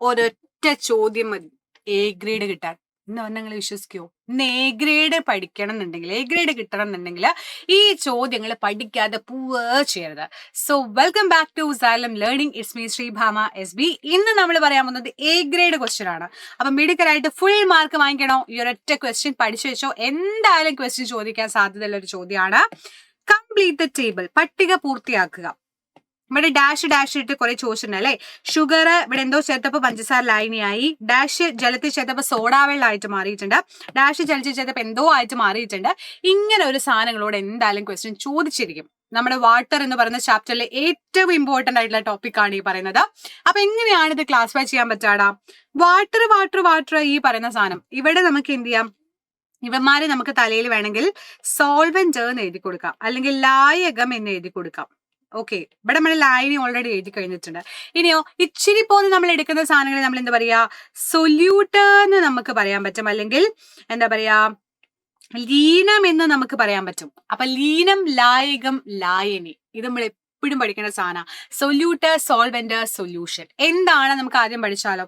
ഒരൊറ്റ ചോദ്യം മതി എ ഗ്രേഡ് കിട്ടാൻ. എന്ന് പറഞ്ഞാൽ നിങ്ങൾ വിശ്വസിക്കുമോ? ഇന്ന് എ ഗ്രേഡ് പഠിക്കണം എന്നുണ്ടെങ്കിൽ, എ ഗ്രേഡ് കിട്ടണം എന്നുണ്ടെങ്കിൽ ഈ ചോദ്യങ്ങൾ പഠിക്കാതെ പോവുക ചെയ്യരുത്. So welcome back to Salam learning. It's me Sreebhama SB. ഇന്ന് നമ്മൾ പറയാൻ പോകുന്നത് എ ഗ്രേഡ് ക്വസ്റ്റ്യൻ ആണ്. അപ്പൊ മിടുക്കരായിട്ട് ഫുൾ മാർക്ക് വാങ്ങിക്കണോ? ഈ ഒരൊറ്റ ക്വസ്റ്റ്യൻ പഠിച്ചു വെച്ചോ. എന്തായാലും ക്വസ്റ്റ്യൻ ചോദിക്കാൻ സാധ്യതയുള്ള ഒരു ചോദ്യമാണ്. കംപ്ലീറ്റ് ദ ടേബിൾ, പട്ടിക പൂർത്തിയാക്കുക. ഇവിടെ ഡാഷ് ഇട്ട് കുറെ ചോദിച്ചിട്ടുണ്ട് അല്ലെ. ഷുഗർ ഇവിടെ എന്തോ ചേർത്തപ്പോ പഞ്ചസാര ലായനിയായി, ഡാഷ് ജലത്തിൽ ചേർത്തപ്പോ സോഡാ വെള്ളമായിട്ട് മാറിയിട്ടുണ്ട്, ഡാഷ് ജലത്തിൽ ചേർത്തപ്പോ എന്തോ ആയിട്ട് മാറിയിട്ടുണ്ട്. ഇങ്ങനെ ഒരു സാധനങ്ങളോട് എന്തായാലും ക്വസ്റ്റ്യൻ ചോദിച്ചിരിക്കും. നമ്മുടെ വാട്ടർ എന്ന് പറയുന്ന ചാപ്റ്ററിലെ ഏറ്റവും ഇമ്പോർട്ടന്റ് ആയിട്ടുള്ള ടോപ്പിക് ആണ് ഈ പറയുന്നത്. അപ്പൊ എങ്ങനെയാണ് ഇത് ക്ലാസിഫൈ ചെയ്യാൻ പറ്റാടാ? വാട്ടർ ഈ പറയുന്ന സാധനം ഇവിടെ നമുക്ക് എന്ത് ചെയ്യാം? ഇവന്മാരെ നമുക്ക് തലയിൽ വേണമെങ്കിൽ സോൾവെന്റ് എന്ന് എഴുതി കൊടുക്കാം, അല്ലെങ്കിൽ ലായകം എന്ന് എഴുതി കൊടുക്കാം. ഓക്കെ, ഇവിടെ നമ്മൾ ലായനി ഓൾറെഡി എഴുതി കഴിഞ്ഞിട്ടുണ്ട്. ഇനിയോ ഇച്ചിരി പോന്ന് നമ്മൾ എടുക്കുന്ന സാധനങ്ങൾ നമ്മൾ എന്താ പറയാ? സൊല്യൂട്ട് എന്ന് നമുക്ക് പറയാൻ പറ്റും, അല്ലെങ്കിൽ എന്താ പറയാ ലീനം എന്ന് നമുക്ക് പറയാൻ പറ്റും. അപ്പൊ ലീനം, ലായകം, ലായനി ഇത് നമ്മൾ എപ്പോഴും പഠിക്കേണ്ട സാധനം. Solute, solvent, solution. എന്താണ് നമുക്ക് ആദ്യം പഠിച്ചാലോ?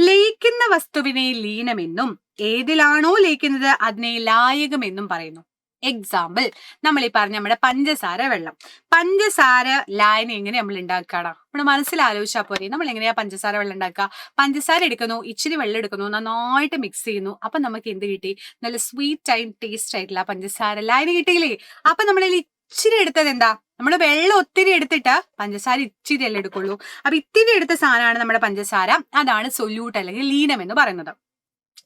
ലയിക്കുന്ന വസ്തുവിനെ ലീനമെന്നും ഏതിലാണോ ലയിക്കുന്നത് അതിനെ ലായകമെന്നും പറയുന്നു. എക്സാമ്പിൾ, നമ്മൾ ഈ പറഞ്ഞ നമ്മുടെ പഞ്ചസാര വെള്ളം. പഞ്ചസാര ലായനി എങ്ങനെ നമ്മൾ ഉണ്ടാക്കണം? നമ്മൾ മനസ്സിലാലോചിച്ചാൽ പോരെ. നമ്മൾ എങ്ങനെയാ പഞ്ചസാര വെള്ളം ഉണ്ടാക്കുക? പഞ്ചസാര എടുക്കുന്നു, ഇച്ചിരി വെള്ളം എടുക്കുന്നു, നന്നായിട്ട് മിക്സ് ചെയ്യുന്നു. അപ്പൊ നമുക്ക് എന്ത് കിട്ടി? നല്ല സ്വീറ്റ് ആൻഡ് ടേസ്റ്റ് ആയിട്ടുള്ള പഞ്ചസാര ലായനി കിട്ടിയില്ലേ? അപ്പൊ നമ്മളിൽ ഇച്ചിരി എടുത്തത് എന്താ? നമ്മൾ വെള്ളം ഒത്തിരി എടുത്തിട്ട് പഞ്ചസാര ഇച്ചിരി അല്ലേ എടുക്കുള്ളൂ. അപ്പൊ ഇത്തിരി എടുത്ത സാധനമാണ് നമ്മുടെ പഞ്ചസാര. അതാണ് സൊല്യൂട്ട് അല്ലെങ്കിൽ ലീനം എന്ന് പറയുന്നത്.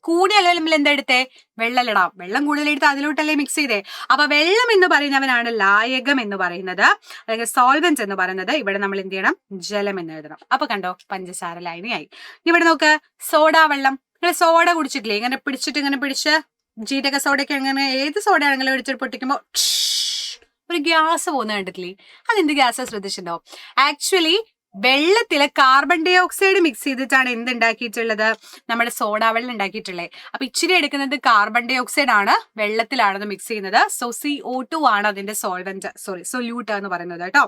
കൂടിയ അളവിൽ എന്താ എടുത്തേ? വെള്ളമിടാം. വെള്ളം കൂടുതൽ എടുത്ത് അതിലോട്ടല്ലേ മിക്സ് ചെയ്തേ. അപ്പൊ വെള്ളം എന്ന് പറയുന്നവനാണ് ലായകം എന്ന് പറയുന്നത്, അല്ലെങ്കിൽ സോൾവെന്റ് എന്ന് പറയുന്നത്. ഇവിടെ നമ്മൾ എന്ത് ചെയ്യണം? ജലം എന്ന് എഴുതണം. അപ്പൊ കണ്ടോ, പഞ്ചസാര ലായനിയായി. ഇവിടെ നോക്ക്, സോഡാ വെള്ളം. നിങ്ങൾ സോഡ കുടിച്ചിട്ടില്ലേ? ഇങ്ങനെ പിടിച്ച് ജീരക സോഡയ്ക്ക് അങ്ങനെ ഏത് സോഡ ആണെങ്കിലും എടുത്തിട്ട് പൊട്ടിക്കുമ്പോ ഒരു ഗ്യാസ് പോകുന്ന കണ്ടിട്ടില്ലേ? അതെന്ത് ഗ്യാസ് ശ്രദ്ധിച്ചിട്ടുണ്ടോ? ആക്ച്വലി വെള്ളത്തിലെ കാർബൺ ഡൈ ഓക്സൈഡ് മിക്സ് ചെയ്തിട്ടാണ് എന്തുണ്ടാക്കിയിട്ടുള്ളത്? നമ്മുടെ സോഡാ വെള്ളം ഉണ്ടാക്കിയിട്ടുള്ളത്. അപ്പൊ ഇച്ചിരി എടുക്കുന്നത് കാർബൺ ഡൈ ഓക്സൈഡ് ആണ്, വെള്ളത്തിലാണത് മിക്സ് ചെയ്യുന്നത്. സോ CO2 ആണ് അതിന്റെ സൊല്യൂട്ട് എന്ന് പറയുന്നത് കേട്ടോ.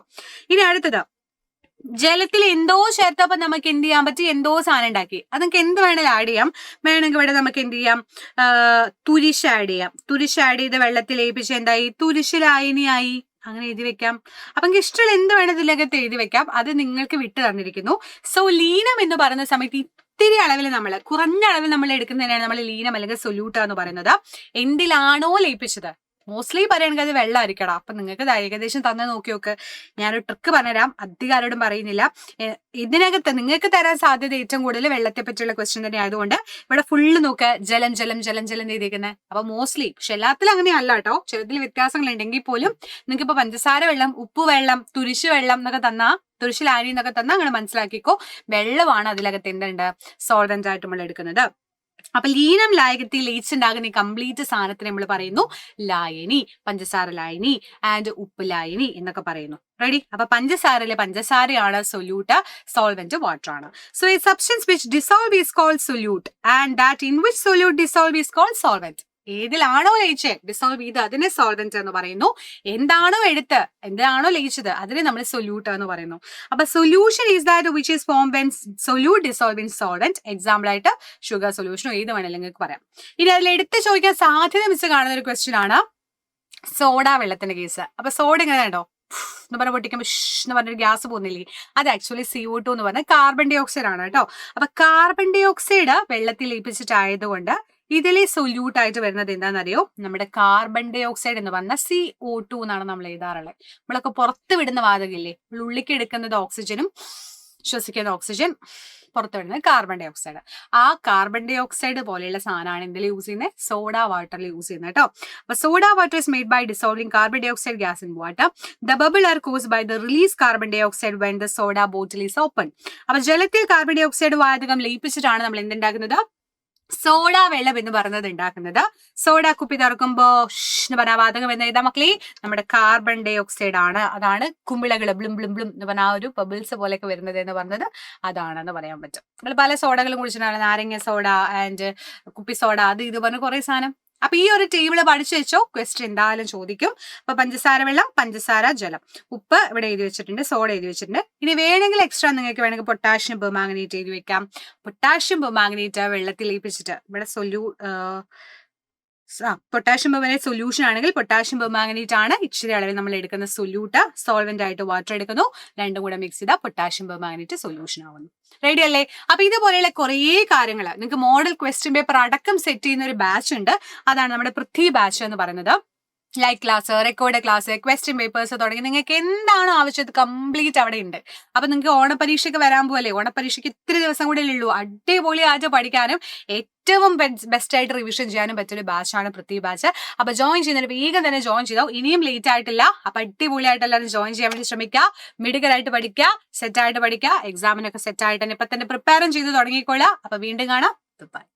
ഇനി അടുത്തത്, ജലത്തിൽ എന്തോ ചേർത്തപ്പോ നമുക്ക് എന്ത് ചെയ്യാൻ പറ്റി? എന്തോ സാധനം ഉണ്ടാക്കി. അത് നമുക്ക് എന്ത് വേണമെങ്കിലും ആഡ് ചെയ്യാം. വേണമെങ്കിൽ ഇവിടെ നമുക്ക് എന്ത് ചെയ്യാം? തുരിശ് ആഡ് ചെയ്യാം. തുരിശ് ആഡ് ചെയ്ത് വെള്ളത്തിൽ ലയിപ്പിച്ച് എന്തായി? തുരിശ് ലായനിയായി. അങ്ങനെ എഴുതി വെക്കാം. അപ്പൊ നിങ്ങൾക്ക് ഇഷ്ടമുള്ള എന്ത് വേണം ഇതിലകത്ത് എഴുതി വെക്കാം. അത് നിങ്ങൾക്ക് വിട്ടു തന്നിരിക്കുന്നു. സോ ലീനം എന്ന് പറയുന്ന സമയത്ത് ഇത്തിരി അളവിൽ കുറഞ്ഞ അളവിൽ നമ്മൾ എടുക്കുന്നതിനാണ് നമ്മൾ ലീനം അല്ലെങ്കിൽ സൊല്യൂട്ട് എന്ന് പറയുന്നത്. എന്തിലാണോ ലയിപ്പിച്ചത്, മോസ്റ്റ്ലി പറയുകയാണെങ്കിൽ അത് വെള്ളമായിരിക്കണം. അപ്പൊ നിങ്ങൾക്ക് ഏകദേശം തന്നെ നോക്കി നോക്ക്. ഞാനൊരു ട്രിക്ക് പറഞ്ഞുതരാം, അധികം ആരോടും പറയുന്നില്ല. ഇതിനകത്ത് നിങ്ങൾക്ക് തരാൻ സാധ്യത ഏറ്റവും കൂടുതൽ വെള്ളത്തെ പറ്റിയുള്ള ക്വസ്റ്റ്യൻ തന്നെ ആയതുകൊണ്ട് ഇവിടെ ഫുള്ള് നോക്ക്, ജലം ചെയ്തിരിക്കുന്നത്. അപ്പൊ മോസ്റ്റ്ലി, പക്ഷെ എല്ലാത്തിലും അങ്ങനെയല്ല കേട്ടോ, ചിലതിൽ വ്യത്യാസങ്ങൾ ഉണ്ടെങ്കിൽ പോലും നിങ്ങൾക്ക് ഇപ്പൊ പഞ്ചസാര വെള്ളം, ഉപ്പ് വെള്ളം, തുരിശ് വെള്ളം എന്നൊക്കെ തന്നാ, തുരിശ് ലായനി എന്നൊക്കെ തന്നാ അങ്ങനെ മനസ്സിലാക്കിക്കോ, വെള്ളമാണ് അതിലകത്ത് എന്തുണ്ട്? സോൾവെന്റ് ആയിട്ട് നമ്മൾ എടുക്കുന്നത്. അപ്പൊ ലീനം ലായകത്തിൽ ലയിച്ചുണ്ടാകുന്ന ഈ കംപ്ലീറ്റ് സാധനത്തിന് നമ്മൾ പറയുന്നു ലായനി, പഞ്ചസാര ലായനി ആൻഡ് ഉപ്പ് ലായനി എന്നൊക്കെ പറയുന്നു. റെഡി? അപ്പൊ പഞ്ചസാരയാണ് സൊല്യൂട്ട്, സോൾവെന്റ് വാട്ടർ ആണ്. So a substance which dissolve is called solute and that in which solute dissolve is called solvent. ഏതിലാണോ ലയിച്ചേ ഡിസോൾവ് ചെയ്ത് അതിനെ സോൾവെന്റ് എന്ന് പറയുന്നു. എന്താണോ ലയിച്ചത് അതിനെ നമ്മൾ സൊല്യൂട്ട് എന്ന് പറയുന്നു. അപ്പൊ solution is that which is form when solute dissolve in solvent. Example ആയിട്ട് ഷുഗർ സൊല്യൂഷനോ ഏത് വേണമെങ്കിലും നിങ്ങൾക്ക് പറയാം. ഇനി അതിൽ എടുത്ത് ചോദിക്കാൻ സാധ്യത വെച്ച് കാണുന്ന ഒരു ക്വസ്റ്റ്യൻ ആണ് സോഡ വെള്ളത്തിന്റെ കേസ്. അപ്പൊ സോഡ ഇങ്ങനെ ഉണ്ടോ എന്ന് പറഞ്ഞ പൊട്ടിക്കുമ്പോൾ എന്ന് പറഞ്ഞൊരു ഗ്യാസ് പോകുന്നില്ലേ? അത് ആക്ച്വലി CO2 എന്ന് പറഞ്ഞ കാർബൺ ഡൈ ഓക്സൈഡ് ആണ് കേട്ടോ. അപ്പൊ കാർബൺ ഡൈ ഓക്സൈഡ് വെള്ളത്തിൽ ലയിപ്പിച്ചിട്ടായതുകൊണ്ട് ഇതിലെ സൊല്യൂട്ട് ആയിട്ട് വരുന്നത് എന്താണെന്നറിയോ? നമ്മുടെ കാർബൺ ഡൈ ഓക്സൈഡ് എന്ന് പറഞ്ഞ CO2 എന്നാണ് നമ്മൾ എഴുതാറുള്ളത്. നമ്മളൊക്കെ പുറത്ത് വിടുന്ന വാതകമില്ലേ, നമ്മൾ ഉള്ളിലേക്ക് എടുക്കുന്നത് ഓക്സിജനും ശ്വസിക്കുന്ന ഓക്സിജൻ, പുറത്ത് വിടുന്നത് കാർബൺ ഡൈ ഓക്സൈഡ്. ആ കാർബൺ ഡൈ ഓക്സൈഡ് പോലെയുള്ള സാധനമാണ് എന്തിൽ യൂസ് ചെയ്യുന്നത്? സോഡ വാട്ടറിൽ യൂസ് ചെയ്യുന്നത് കേട്ടോ. അപ്പൊ soda water is made by dissolving carbon dioxide gas in water. The bubble are caused by the release carbon dioxide when the soda bottle is open. അപ്പൊ ജലത്തിൽ carbon dye oxide വാതകം ലയിപ്പിച്ചിട്ടാണ് നമ്മൾ എന്തുണ്ടാക്കുന്നത്? Soda വെള്ളം എന്ന് പറയുന്നത് ഉണ്ടാക്കുന്നത്. Soda കുപ്പി തുറക്കുമ്പോ എന്ന് പറഞ്ഞ വാതകം എന്ന് ഏതാ മക്കളെ? നമ്മുടെ കാർബൺ ഡൈ ഓക്സൈഡ് ആണ്. അതാണ് കുമിളകൾ ബ്ലും എന്ന് പറഞ്ഞ ആ ഒരു ബബിൾസ് പോലെയൊക്കെ വരുന്നത് എന്ന് പറഞ്ഞത് അതാണെന്ന് പറയാൻ പറ്റും. നമ്മൾ പല സോഡകളും കുടിച്ചിട്ടാണ്, നാരങ്ങ സോഡ ആൻഡ് കുപ്പി സോഡ, അത് ഇത് പറഞ്ഞ കുറെ സാധനം. അപ്പൊ ഈ ഒരു ടേബിൾ പഠിച്ചു വെച്ചോ, ക്വസ്റ്റ്യൻ എന്തായാലും ചോദിക്കും. അപ്പൊ പഞ്ചസാര വെള്ളം, പഞ്ചസാര ജലം, ഉപ്പ് ഇവിടെ എഴുതി വെച്ചിട്ടുണ്ട്, സോഡ എഴുതി വെച്ചിട്ടുണ്ട്. ഇനി വേണമെങ്കിൽ എക്സ്ട്രാ നിങ്ങൾക്ക് വേണമെങ്കിൽ പൊട്ടാഷ്യം പെർമാംഗനേറ്റ് എഴുതി വെക്കാം. പൊട്ടാഷ്യം പെർമാംഗനേറ്റ് വെള്ളത്തിൽ ലയിപ്പിച്ചിട്ട് ഇവിടെ പൊട്ടാഷ്യം പെർമാംഗനേറ്റ് സൊല്യൂഷൻ ആണെങ്കിൽ പൊട്ടാഷ്യം പെർമാംഗനേറ്റ് ആണ് ഇച്ചിരി അളവിൽ നമ്മൾ എടുക്കുന്ന സൊല്യൂട്ട്. സോൾവെന്റ് ആയിട്ട് വാട്ടർ എടുക്കുന്നു, രണ്ടും കൂടെ മിക്സ് ചെയ്താൽ പൊട്ടാഷ്യം പെർമാംഗനേറ്റ് സൊല്യൂഷൻ ആവുന്നു. റെഡി അല്ലേ? അപ്പൊ ഇതുപോലെയുള്ള കുറേ കാര്യങ്ങൾ നിങ്ങൾക്ക് മോഡൽ ക്വസ്റ്റ്യൻ പേപ്പർ അടക്കം സെറ്റ് ചെയ്യുന്ന ഒരു ബാച്ച് ഉണ്ട്. അതാണ് നമ്മുടെ പൃഥ്വി ബാച്ച് എന്ന് പറയുന്നത്. Live class, record class, question papers തുടങ്ങി നിങ്ങൾക്ക് എന്താണോ ആവശ്യം കംപ്ലീറ്റ് അവിടെ ഉണ്ട്. അപ്പൊ നിങ്ങൾക്ക് ഓണപരീക്ഷയ്ക്ക് വരാൻ പോലെ, ഓണപരീക്ഷയ്ക്ക് ഇത്തിരി ദിവസം കൂടെ ഉള്ളൂ, അടിപൊളിയായിട്ട് പഠിക്കാനും ഏറ്റവും ബെസ്റ്റ് ആയിട്ട് റിവിഷൻ ചെയ്യാനും പറ്റിയൊരു ബാച്ചാണ് പൃഥ്വി ബാച്ച്. അപ്പൊ ജോയിൻ ചെയ്യുന്നതിന് വേഗം തന്നെ ജോയിൻ ചെയ്തോ, ഇനിയും ലേറ്റ് ആയിട്ടില്ല. അപ്പൊ അടിപൊളിയായിട്ട് എല്ലാവരും ജോയിൻ ചെയ്യാൻ വേണ്ടി ശ്രമിക്കുക, മിടുക്കരായിട്ട് പഠിക്കുക, സെറ്റായിട്ട് പഠിക്കുക, എക്സാമിനൊക്കെ സെറ്റായിട്ട് തന്നെ ഇപ്പൊ തന്നെ പ്രിപ്പയറും ചെയ്ത് തുടങ്ങിക്കോളുക. അപ്പൊ വീണ്ടും കാണാം. ബൈ.